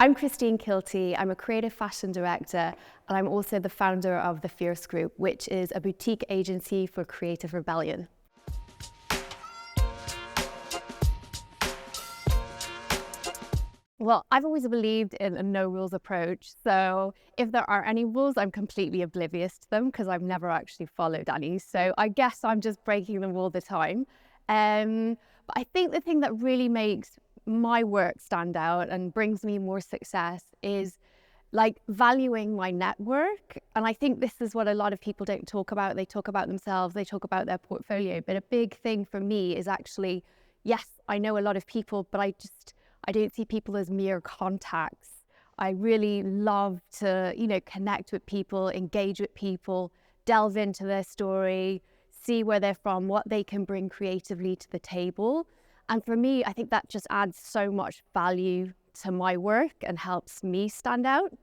I'm Kristine Kilty. I'm a creative fashion director, and I'm also the founder of the Fierce Group, which is a boutique agency for creative rebellion. Well, I've always believed in a no rules approach. So if there are any rules, I'm completely oblivious to them because I've never actually followed any. So I guess I'm just breaking them all the time. But I think the thing that really makes my work stand out and brings me more success is like valuing my network. And I think this is what a lot of people don't talk about. They talk about themselves, they talk about their portfolio. But a big thing for me is actually, yes, I know a lot of people, but I don't see people as mere contacts. I really love to, connect with people, engage with people, delve into their story, see where they're from, what they can bring creatively to the table. And for me, I think that just adds so much value to my work and helps me stand out.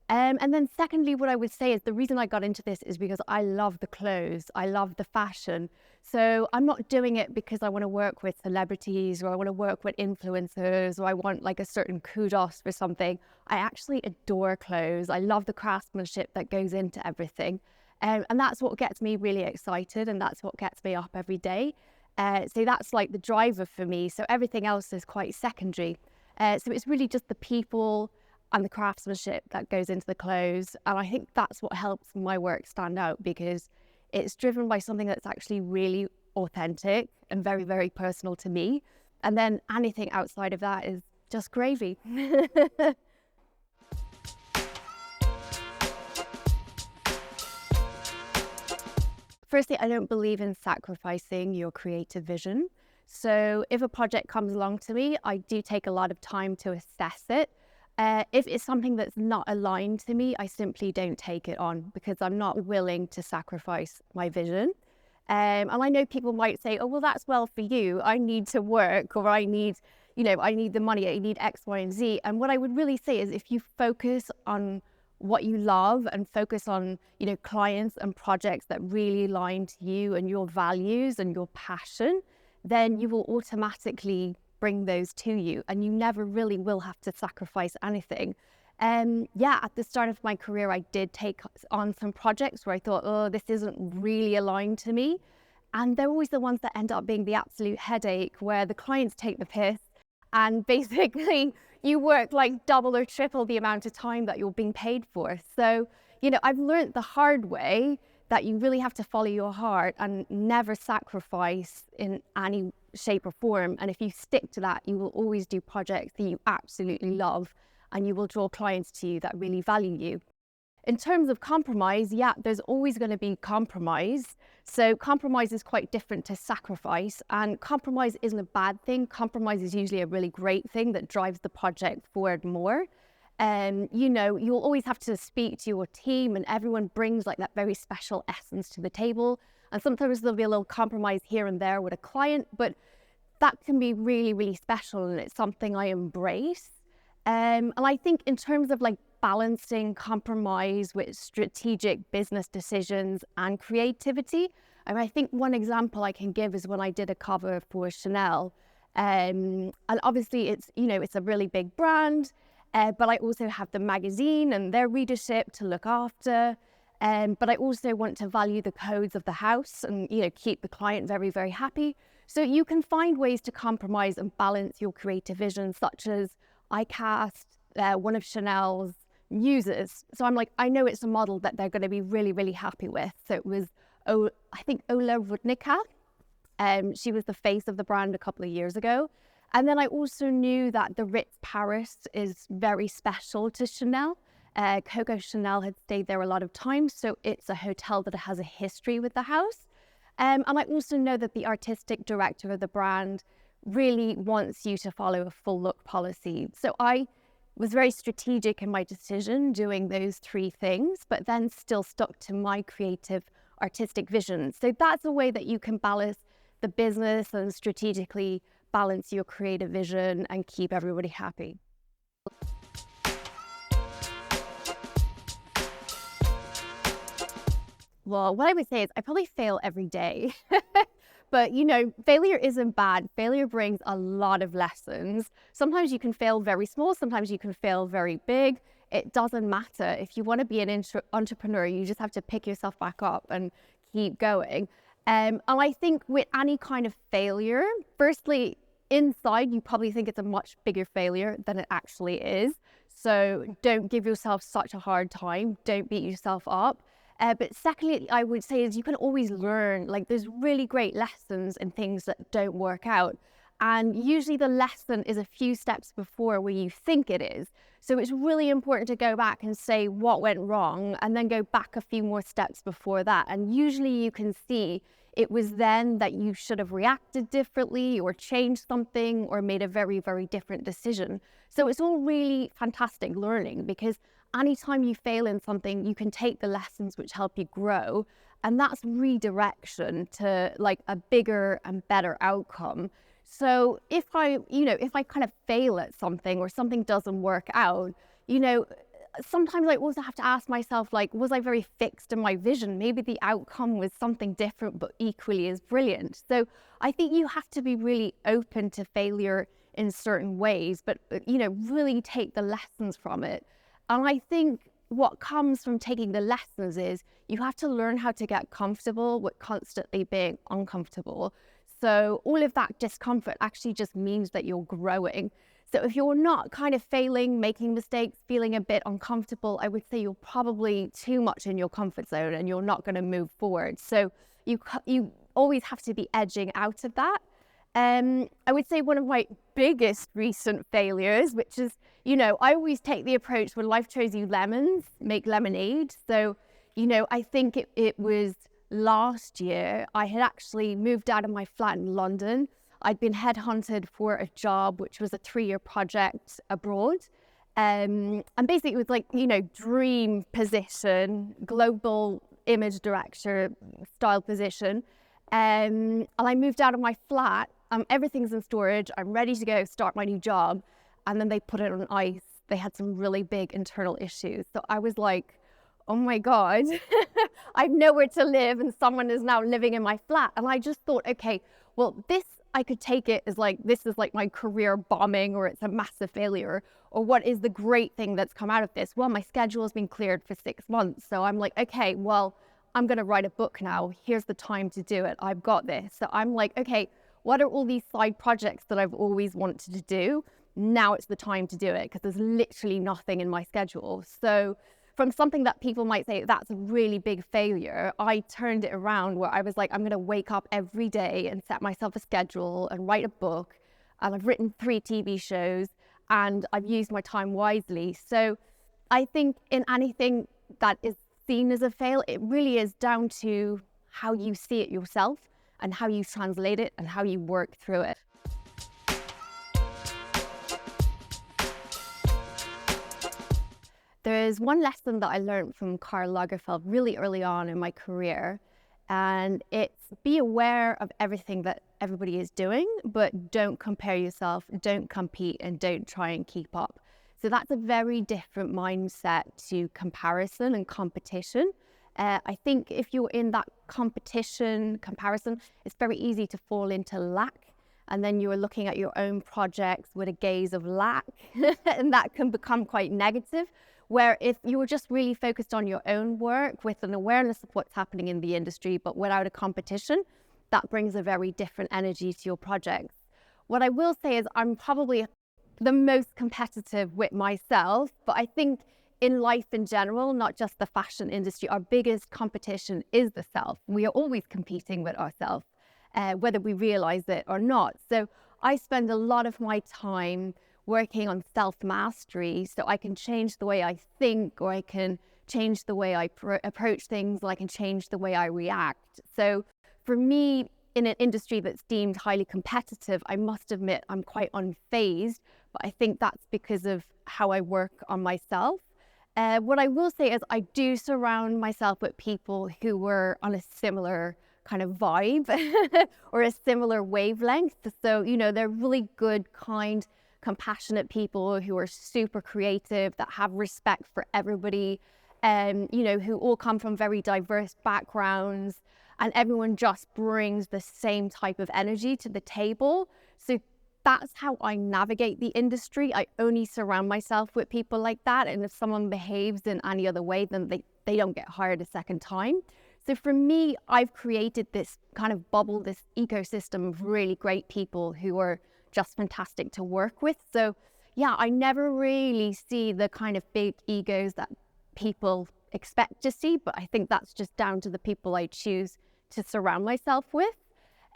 And then secondly, what I would say is the reason I got into this is because I love the clothes, I love the fashion. So I'm not doing it because I want to work with celebrities or I want to work with influencers or I want like a certain kudos for something. I actually adore clothes. I love the craftsmanship that goes into everything. And that's what gets me really excited and that's what gets me up every day. So that's like the driver for me. So everything else is quite secondary. So it's really just the people and the craftsmanship that goes into the clothes. And I think that's what helps my work stand out because it's driven by something that's actually really authentic and very, very personal to me. And then anything outside of that is just gravy. Firstly, I don't believe in sacrificing your creative vision. So if a project comes along to me, I do take a lot of time to assess it. If it's something that's not aligned to me, I simply don't take it on because I'm not willing to sacrifice my vision. And I know people might say, oh, well, that's well for you. I need to work or I need the money, I need X, Y, and Z. And what I would really say is if you focus on what you love and focus on, clients and projects that really align to you and your values and your passion, then you will automatically bring those to you and you never really will have to sacrifice anything. At the start of my career, I did take on some projects where I thought, oh, this isn't really aligned to me. And they're always the ones that end up being the absolute headache where the clients take the piss and basically you work like double or triple the amount of time that you're being paid for. So, I've learned the hard way that you really have to follow your heart and never sacrifice in any shape or form. And if you stick to that, you will always do projects that you absolutely love and you will draw clients to you that really value you. In terms of compromise, there's always going to be compromise. So compromise is quite different to sacrifice, and compromise isn't a bad thing. Compromise is usually a really great thing that drives the project forward more. You'll always have to speak to your team and everyone brings like that very special essence to the table. And sometimes there'll be a little compromise here and there with a client, but that can be really, really special and it's something I embrace. And I think in terms of like balancing compromise with strategic business decisions and creativity, I think one example I can give is when I did a cover for Chanel. And obviously it's a really big brand, but I also have the magazine and their readership to look after. But I also want to value the codes of the house and, keep the client very, very happy. So you can find ways to compromise and balance your creative vision, such as I cast one of Chanel's muses. So I'm like, I know it's a model that they're going to be really, really happy with. So it was, I think Ola Rudnicka. She was the face of the brand a couple of years ago. And then I also knew that the Ritz Paris is very special to Chanel. Coco Chanel had stayed there a lot of times, so it's a hotel that has a history with the house. And I also know that the artistic director of the brand really wants you to follow a full look policy. So I was very strategic in my decision doing those three things, but then still stuck to my creative artistic vision. So that's a way that you can balance the business and strategically balance your creative vision and keep everybody happy. Well, what I would say is I probably fail every day, But, you know, failure isn't bad. Failure brings a lot of lessons. Sometimes you can fail very small, sometimes you can fail very big. It doesn't matter. If you want to be an entrepreneur, you just have to pick yourself back up and keep going. And I think with any kind of failure, firstly, inside, you probably think it's a much bigger failure than it actually is. So don't give yourself such a hard time. Don't beat yourself up. But secondly, I would say is you can always learn. Like, there's really great lessons in things that don't work out. And usually the lesson is a few steps before where you think it is. So it's really important to go back and say what went wrong and then go back a few more steps before that. And usually you can see it was then that you should have reacted differently or changed something or made a very, very different decision. So it's all really fantastic learning, because anytime you fail in something, you can take the lessons which help you grow. And that's redirection to like a bigger and better outcome. So if I kind of fail at something or something doesn't work out, sometimes I also have to ask myself, like, was I very fixed in my vision? Maybe the outcome was something different, but equally as brilliant. So I think you have to be really open to failure in certain ways, but, really take the lessons from it. And I think what comes from taking the lessons is you have to learn how to get comfortable with constantly being uncomfortable. So all of that discomfort actually just means that you're growing. So if you're not kind of failing, making mistakes, feeling a bit uncomfortable, I would say you're probably too much in your comfort zone and you're not going to move forward. So you always have to be edging out of that. I would say one of my biggest recent failures, which is, I always take the approach when life throws you lemons, make lemonade. So, I think it was last year, I had actually moved out of my flat in London. I'd been headhunted for a job, which was a 3-year project abroad. And basically it was like, dream position, global image director style position. And I moved out of my flat. Everything's in storage. I'm ready to go start my new job. And then they put it on ice. They had some really big internal issues. So I was like, oh my God, I have nowhere to live and someone is now living in my flat. And I just thought, okay, well, this, I could take it as like, this is like my career bombing or it's a massive failure. Or what is the great thing that's come out of this? Well, my schedule has been cleared for 6 months. So I'm like, okay, well, I'm going to write a book now. Here's the time to do it. I've got this. So I'm like, okay, what are all these side projects that I've always wanted to do? Now it's the time to do it, because there's literally nothing in my schedule. So from something that people might say that's a really big failure, I turned it around where I was like, I'm going to wake up every day and set myself a schedule and write a book. And I've written 3 TV shows and I've used my time wisely. So I think in anything that is seen as a fail, it really is down to how you see it yourself and how you translate it and how you work through it. There's one lesson that I learned from Karl Lagerfeld really early on in my career, and it's be aware of everything that everybody is doing, but don't compare yourself, don't compete, and don't try and keep up. So that's a very different mindset to comparison and competition. I think if you're in that comparison, it's very easy to fall into lack. And then you're looking at your own projects with a gaze of lack, and that can become quite negative. Where if you were just really focused on your own work with an awareness of what's happening in the industry, but without a competition, that brings a very different energy to your projects. What I will say is I'm probably the most competitive with myself, but I think in life in general, not just the fashion industry, our biggest competition is the self. We are always competing with ourselves, whether we realize it or not. So I spend a lot of my time working on self-mastery so I can change the way I think, or I can change the way I approach things, or I can change the way I react. So for me, in an industry that's deemed highly competitive, I must admit I'm quite unfazed, but I think that's because of how I work on myself. What I will say is I do surround myself with people who were on a similar kind of vibe or a similar wavelength. So, they're really good, kind, compassionate people who are super creative, that have respect for everybody, who all come from very diverse backgrounds. and everyone just brings the same type of energy to the table. So that's how I navigate the industry. I only surround myself with people like that. And if someone behaves in any other way, then they don't get hired a second time. So for me, I've created this kind of bubble, this ecosystem of really great people who are just fantastic to work with. So yeah, I never really see the kind of big egos that people expect to see, but I think that's just down to the people I choose to surround myself with.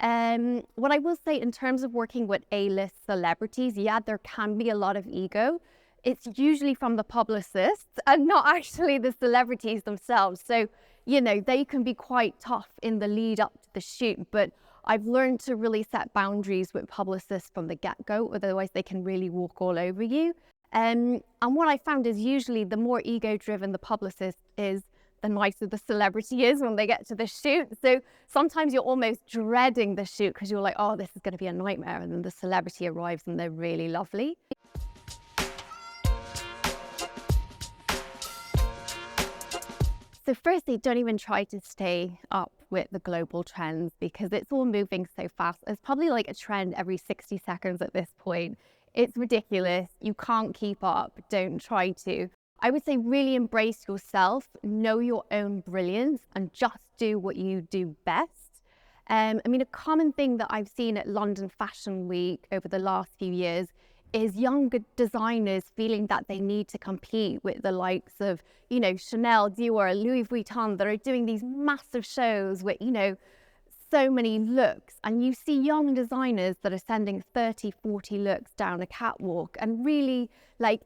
What I will say in terms of working with A-list celebrities, yeah, there can be a lot of ego. It's usually from the publicists and not actually the celebrities themselves. So, you know, they can be quite tough in the lead up to the shoot, but I've learned to really set boundaries with publicists from the get-go, otherwise they can really walk all over you. And what I found is usually the more ego-driven the publicist is, the nicer the celebrity is when they get to the shoot. So sometimes you're almost dreading the shoot because you're like, oh, this is going to be a nightmare. And then the celebrity arrives and they're really lovely. So firstly, don't even try to stay up with the global trends because it's all moving so fast. There's probably like a trend every 60 seconds at this point. It's ridiculous. You can't keep up. Don't try to. I would say really embrace yourself, know your own brilliance, and just do what you do best. I mean, a common thing that I've seen at London Fashion Week over the last few years is younger designers feeling that they need to compete with the likes of, you know, Chanel, Dior, Louis Vuitton that are doing these massive shows with, you know, so many looks. And you see young designers that are sending 30, 40 looks down a catwalk and really like,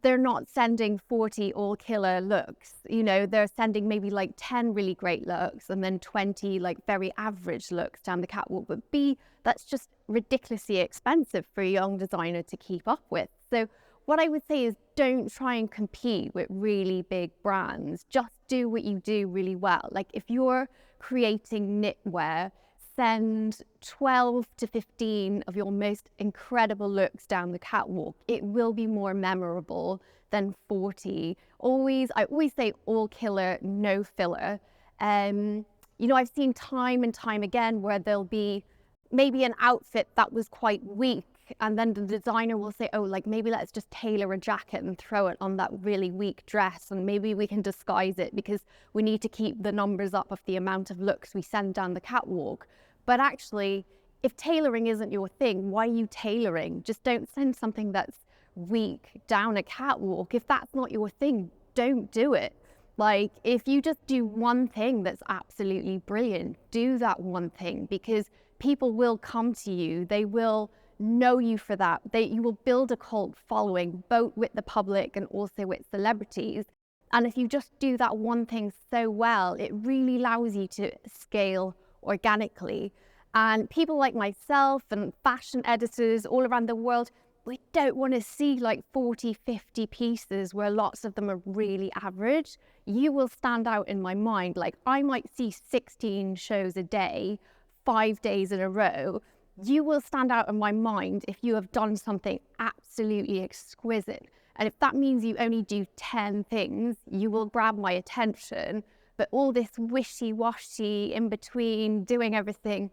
they're not sending 40 all killer looks, you know, they're sending maybe like 10 really great looks and then 20 like very average looks down the catwalk. But B, that's just ridiculously expensive for a young designer to keep up with. So what I would say is don't try and compete with really big brands. Just do what you do really well. Like if you're creating knitwear, send 12 to 15 of your most incredible looks down the catwalk. It will be more memorable than 40. I always say all killer, no filler. You know, I've seen time and time again where there'll be maybe an outfit that was quite weak and then the designer will say, oh, like maybe let's just tailor a jacket and throw it on that really weak dress and maybe we can disguise it because we need to keep the numbers up of the amount of looks we send down the catwalk. But actually, if tailoring isn't your thing, why are you tailoring? Just don't send something that's weak down a catwalk. If that's not your thing, don't do it. Like, if you just do one thing that's absolutely brilliant, do that one thing because people will come to you. They will know you for that. You will build a cult following, both with the public and also with celebrities. And if you just do that one thing so well, it really allows you to scale organically. And people like myself and fashion editors all around the world, we don't want to see like 40, 50 pieces where lots of them are really average. You will stand out in my mind. Like I might see 16 shows a day, 5 days in a row. You will stand out in my mind if you have done something absolutely exquisite. And if that means you only do 10 things, you will grab my attention. But all this wishy-washy in between, doing everything,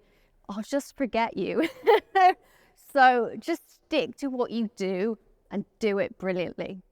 I'll just forget you. So just stick to what you do and do it brilliantly.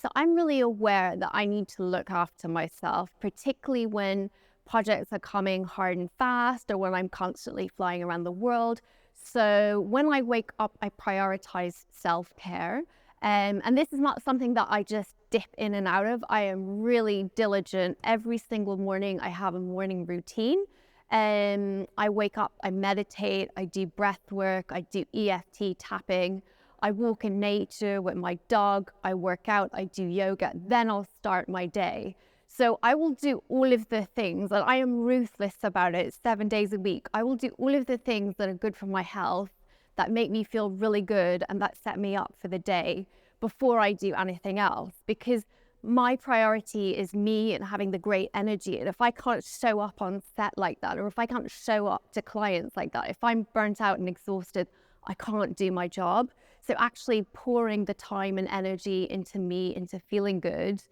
So I'm really aware that I need to look after myself, particularly when projects are coming hard and fast or when I'm constantly flying around the world. So when I wake up, I prioritize self-care. And this is not something that I just dip in and out of. I am really diligent. Every single morning, I have a morning routine. I wake up, I meditate, I do breath work, I do EFT tapping. I walk in nature with my dog, I work out, I do yoga, then I'll start my day. So I will do all of the things, and I am ruthless about it 7 days a week. I will do all of the things that are good for my health, that make me feel really good and that set me up for the day before I do anything else. Because my priority is me and having the great energy. And if I can't show up on set like that, or if I can't show up to clients like that, if I'm burnt out and exhausted, I can't do my job. So actually pouring the time and energy into me, into feeling good,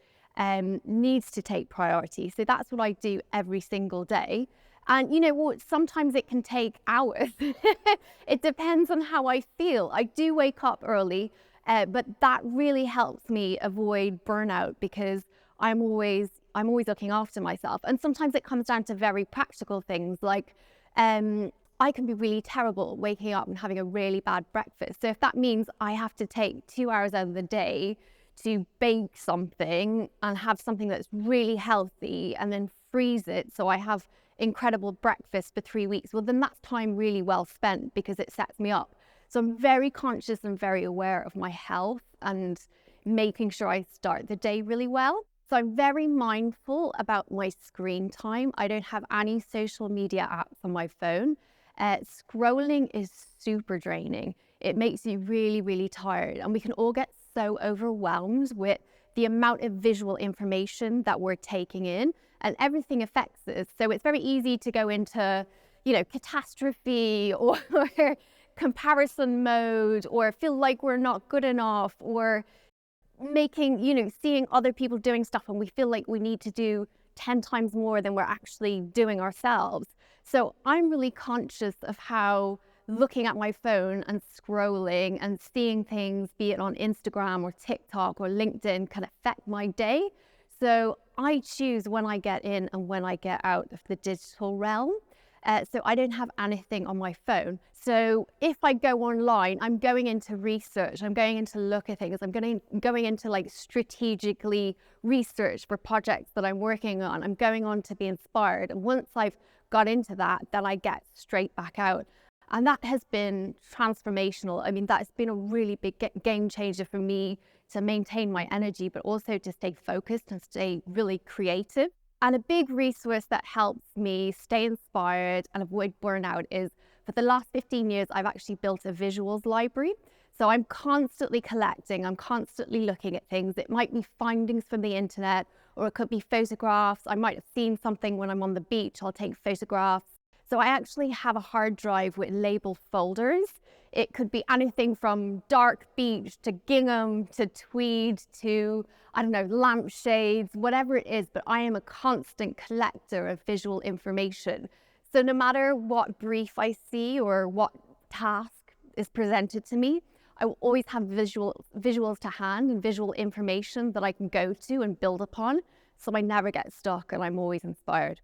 needs to take priority. So that's what I do every single day. And you know what, sometimes it can take hours. It depends on how I feel. I do wake up early, but that really helps me avoid burnout because I'm always looking after myself. And sometimes it comes down to very practical things like I can be really terrible waking up and having a really bad breakfast. So if that means I have to take 2 hours out of the day to bake something and have something that's really healthy and then freeze it so I have incredible breakfast for 3 weeks, well, then that's time really well spent because it sets me up. So I'm very conscious and very aware of my health and making sure I start the day really well. So I'm very mindful about my screen time. I don't have any social media apps on my phone. Scrolling is super draining. It makes you really, really tired. And we can all get so overwhelmed with the amount of visual information that we're taking in, and everything affects us. So it's very easy to go into, catastrophe or comparison mode, or feel like we're not good enough, or seeing other people doing stuff and we feel like we need to do 10 times more than we're actually doing ourselves. So I'm really conscious of how looking at my phone and scrolling and seeing things, be it on Instagram or TikTok or LinkedIn, can affect my day. So I choose when I get in and when I get out of the digital realm. So I don't have anything on my phone. So if I go online, I'm going into research, I'm going into look at things, I'm going into like strategically research for projects that I'm working on. I'm going on to be inspired. And once I've got into that, then I get straight back out. And that has been transformational. I mean, that's been a really big game changer for me to maintain my energy, but also to stay focused and stay really creative. And a big resource that helps me stay inspired and avoid burnout is, for the last 15 years, I've actually built a visuals library. So I'm constantly collecting, I'm constantly looking at things. It might be findings from the internet, or it could be photographs. I might have seen something when I'm on the beach, I'll take photographs. So I actually have a hard drive with labeled folders. It could be anything from dark beach to gingham to tweed to, lampshades, whatever it is, but I am a constant collector of visual information. So no matter what brief I see or what task is presented to me, I will always have visuals to hand and visual information that I can go to and build upon, so I never get stuck and I'm always inspired.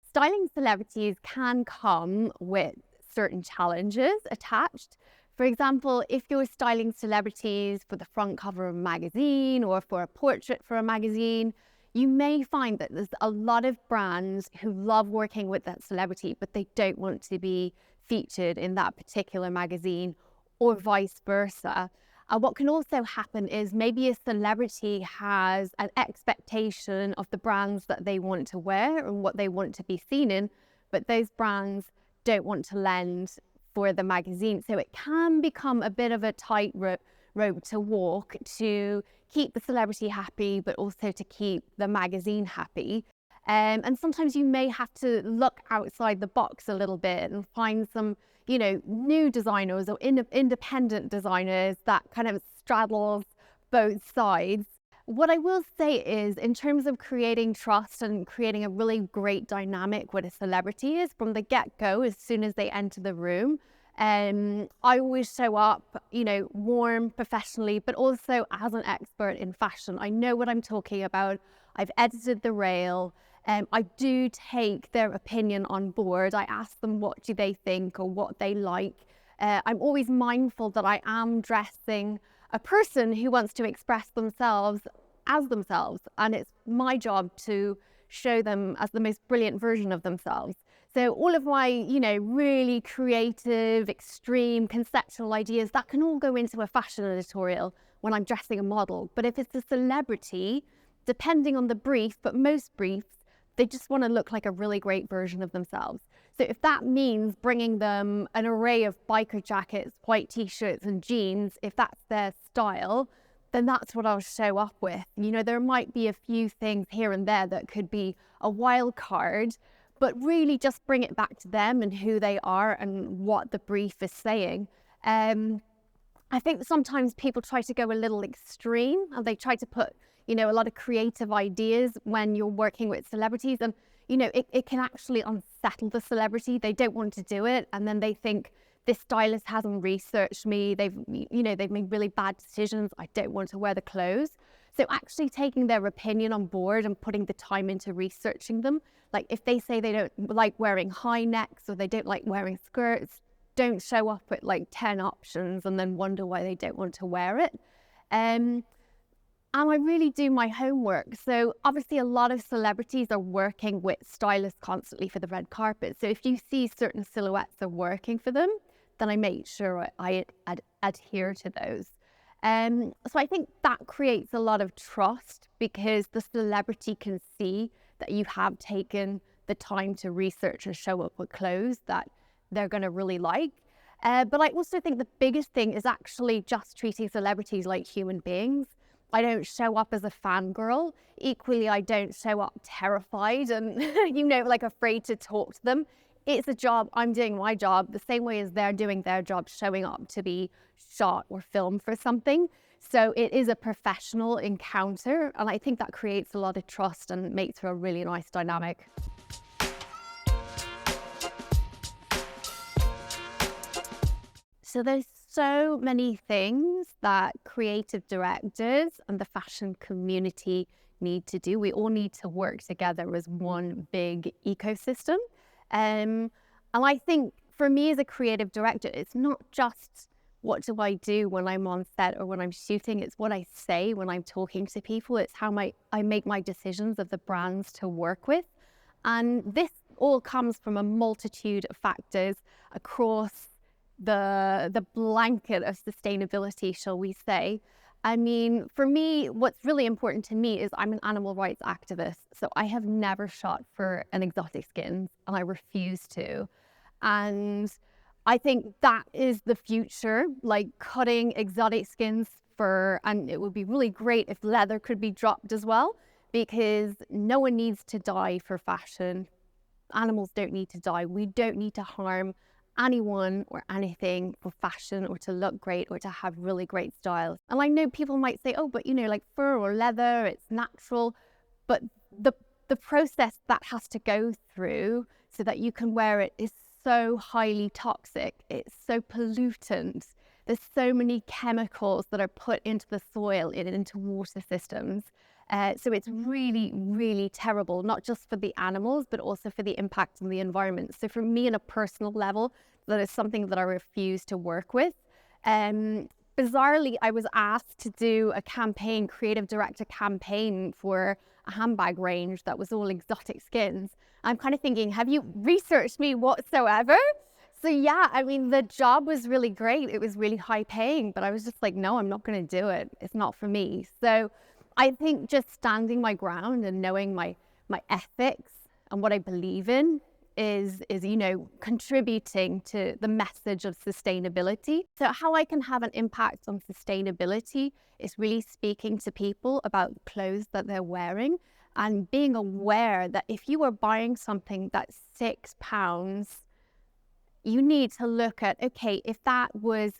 Styling celebrities can come with certain challenges attached. For example, if you're styling celebrities for the front cover of a magazine or for a portrait for a magazine, you may find that there's a lot of brands who love working with that celebrity, but they don't want to be featured in that particular magazine, or vice versa. What can also happen is maybe a celebrity has an expectation of the brands that they want to wear and what they want to be seen in, but those brands don't want to lend for the magazine. So it can become a bit of a tightrope to walk to keep the celebrity happy, but also to keep the magazine happy. And sometimes you may have to look outside the box a little bit and find some new designers or independent designers that kind of straddles both sides. What I will say is, in terms of creating trust and creating a really great dynamic with a celebrity, is from the get-go, as soon as they enter the room, I always show up, warm, professionally, but also as an expert in fashion. I know what I'm talking about. I've edited the rail. I do take their opinion on board. I ask them what do they think or what they like. I'm always mindful that I am dressing a person who wants to express themselves as themselves, and it's my job to show them as the most brilliant version of themselves. So all of my, really creative, extreme, conceptual ideas, that can all go into a fashion editorial when I'm dressing a model. But if it's a celebrity, depending on the brief, but most briefs, they just want to look like a really great version of themselves. So if that means bringing them an array of biker jackets, white t-shirts and jeans, if that's their style, then that's what I'll show up with. There might be a few things here and there that could be a wild card, but really just bring it back to them and who they are and what the brief is saying. I think sometimes people try to go a little extreme and they try to put, a lot of creative ideas when you're working with celebrities, and, it can actually unsettle the celebrity. They don't want to do it. And then they think, this stylist hasn't researched me. They've made really bad decisions. I don't want to wear the clothes. So actually taking their opinion on board and putting the time into researching them. Like if they say they don't like wearing high necks or they don't like wearing skirts, don't show up with like 10 options and then wonder why they don't want to wear it. And I really do my homework. So obviously a lot of celebrities are working with stylists constantly for the red carpet. So if you see certain silhouettes are working for them, then I make sure I adhere to those. So I think that creates a lot of trust because the celebrity can see that you have taken the time to research and show up with clothes that they're going to really like. But I also think the biggest thing is actually just treating celebrities like human beings. I don't show up as a fangirl. Equally, I don't show up terrified and, like afraid to talk to them. It's a job. I'm doing my job the same way as they're doing their job, showing up to be shot or filmed for something. So it is a professional encounter. And I think that creates a lot of trust and makes for a really nice dynamic. So there's so many things that creative directors and the fashion community need to do. We all need to work together as one big ecosystem. And I think for me as a creative director, it's not just what do I do when I'm on set or when I'm shooting, it's what I say when I'm talking to people. It's how I make my decisions of the brands to work with. And this all comes from a multitude of factors across the blanket of sustainability, shall we say. I mean, for me, what's really important to me is I'm an animal rights activist. So I have never shot for an exotic skins and I refuse to. And I think that is the future, like cutting exotic skins and it would be really great if leather could be dropped as well, because no one needs to die for fashion. Animals don't need to die. We don't need to harm anyone or anything for fashion or to look great or to have really great styles. And I know people might say, oh, but like fur or leather, it's natural. But the process that has to go through so that you can wear it is so highly toxic. It's so pollutant. There's so many chemicals that are put into the soil and into water systems. So it's really, really terrible, not just for the animals, but also for the impact on the environment. So for me, on a personal level, that is something that I refuse to work with. Bizarrely, I was asked to do a campaign, creative director campaign for a handbag range that was all exotic skins. I'm kind of thinking, have you researched me whatsoever? So yeah, I mean, the job was really great. It was really high paying, but I was just like, no, I'm not going to do it. It's not for me. So I think just standing my ground and knowing my ethics and what I believe in is contributing to the message of sustainability. So how I can have an impact on sustainability is really speaking to people about clothes that they're wearing and being aware that if you are buying something that's £6, you need to look at, okay, if that was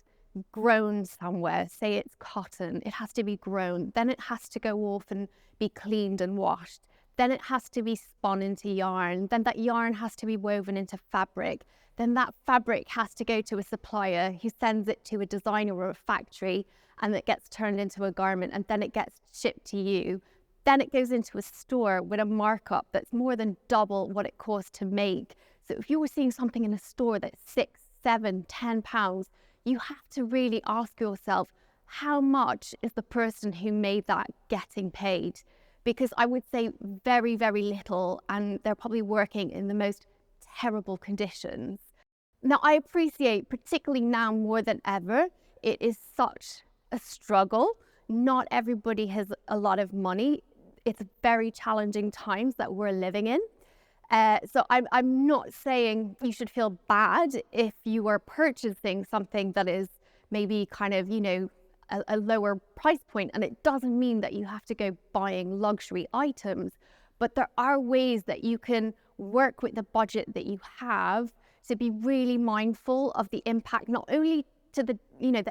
grown somewhere, say it's cotton, it has to be grown, then it has to go off and be cleaned and washed, then it has to be spun into yarn, then that yarn has to be woven into fabric, then that fabric has to go to a supplier who sends it to a designer or a factory, and it gets turned into a garment, and then it gets shipped to you. Then it goes into a store with a markup that's more than double what it costs to make. So if you were seeing something in a store that's £6, £7, £10, you have to really ask yourself, how much is the person who made that getting paid? Because I would say very, very little, and they're probably working in the most terrible conditions. Now, I appreciate, particularly now more than ever, it is such a struggle. Not everybody has a lot of money. It's very challenging times that we're living in. So I'm not saying you should feel bad if you are purchasing something that is maybe kind of, a lower price point. And it doesn't mean that you have to go buying luxury items. But there are ways that you can work with the budget that you have to be really mindful of the impact, not only to the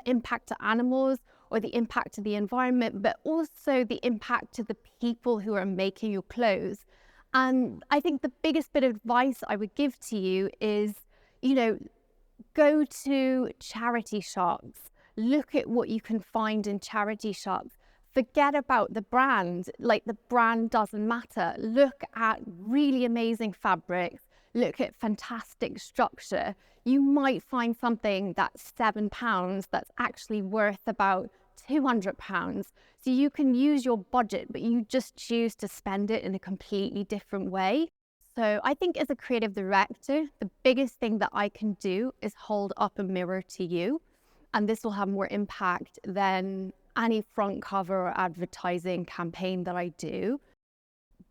impact to animals or the impact to the environment, but also the impact to the people who are making your clothes. And I think the biggest bit of advice I would give to you is, go to charity shops, look at what you can find in charity shops. Forget about the brand, like the brand doesn't matter. Look at really amazing fabrics, look at fantastic structure. You might find something that's £7 that's actually worth about £200. So you can use your budget, but you just choose to spend it in a completely different way. So I think as a creative director, the biggest thing that I can do is hold up a mirror to you. And this will have more impact than any front cover or advertising campaign that I do.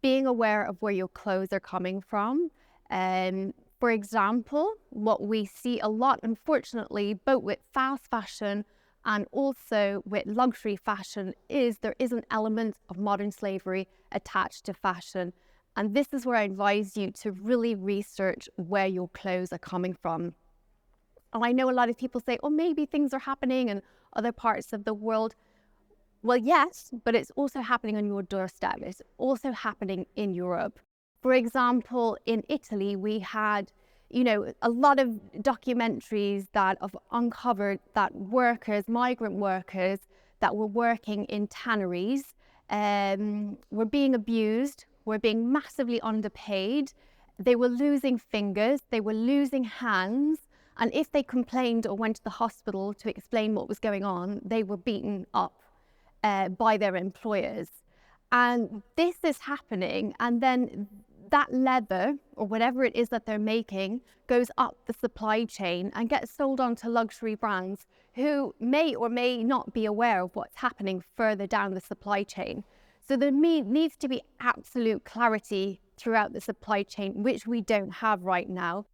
Being aware of where your clothes are coming from. For example, what we see a lot, unfortunately, both with fast fashion and also with luxury fashion, is there is an element of modern slavery attached to fashion. And this is where I advise you to really research where your clothes are coming from. And I know a lot of people say, oh, maybe things are happening in other parts of the world. Well, yes, but it's also happening on your doorstep. It's also happening in Europe. For example, in Italy, we had, a lot of documentaries that have uncovered that migrant workers that were working in tanneries, were being abused, were being massively underpaid. They were losing fingers, they were losing hands. And if they complained or went to the hospital to explain what was going on, they were beaten up by their employers. And this is happening, and then that leather or whatever it is that they're making goes up the supply chain and gets sold on to luxury brands who may or may not be aware of what's happening further down the supply chain. So there needs to be absolute clarity throughout the supply chain, which we don't have right now.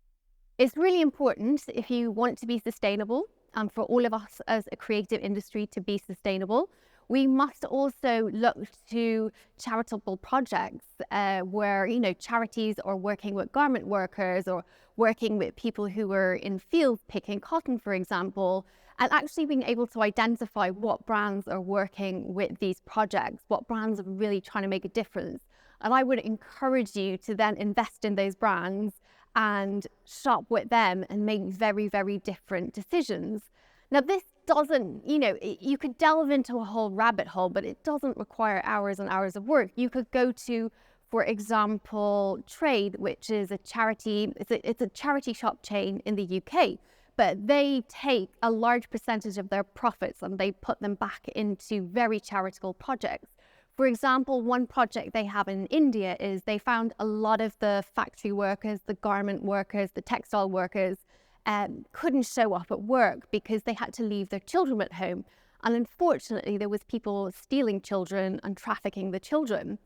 It's really important if you want to be sustainable, and for all of us as a creative industry to be sustainable, we must also look to charitable projects where, charities are working with garment workers or working with people who are in fields picking cotton, for example, and actually being able to identify what brands are working with these projects, what brands are really trying to make a difference. And I would encourage you to then invest in those brands and shop with them and make very, very different decisions. Now, this doesn't, you could delve into a whole rabbit hole, but it doesn't require hours and hours of work. You could go to, for example, Trade, which is a charity, it's a charity shop chain in the UK, but they take a large percentage of their profits and they put them back into very charitable projects. For example, one project they have in India is they found a lot of the factory workers, the garment workers, the textile workers, couldn't show up at work because they had to leave their children at home. And unfortunately, there was people stealing children and trafficking the children.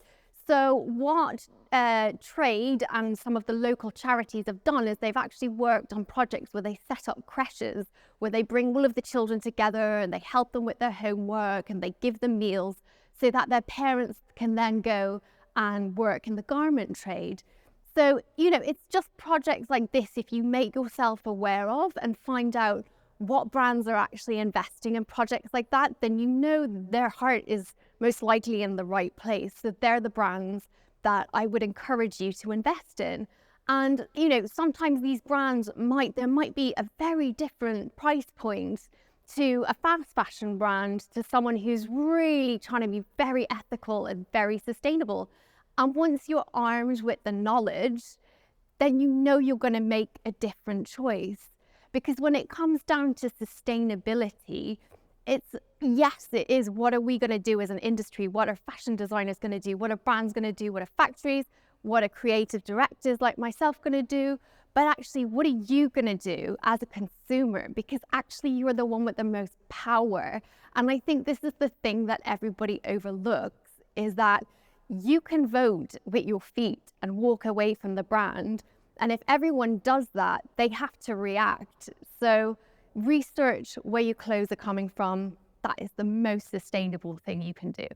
So what Trade and some of the local charities have done is they've actually worked on projects where they set up creches, where they bring all of the children together and they help them with their homework and they give them meals so that their parents can then go and work in the garment trade. So, it's just projects like this, if you make yourself aware of and find out what brands are actually investing in projects like that, then their heart is most likely in the right place. So they're the brands that I would encourage you to invest in. And, sometimes these brands there might be a very different price point to a fast fashion brand, to someone who's really trying to be very ethical and very sustainable. And once you're armed with the knowledge, then you're going to make a different choice. Because when it comes down to sustainability, it is what are we going to do as an industry? What are fashion designers going to do? What are brands going to do? What are factories? What are creative directors like myself going to do? But actually, what are you going to do as a consumer? Because actually, you're the one with the most power. And I think this is the thing that everybody overlooks, is that you can vote with your feet and walk away from the brand. And if everyone does that, they have to react. So research where your clothes are coming from. That is the most sustainable thing you can do.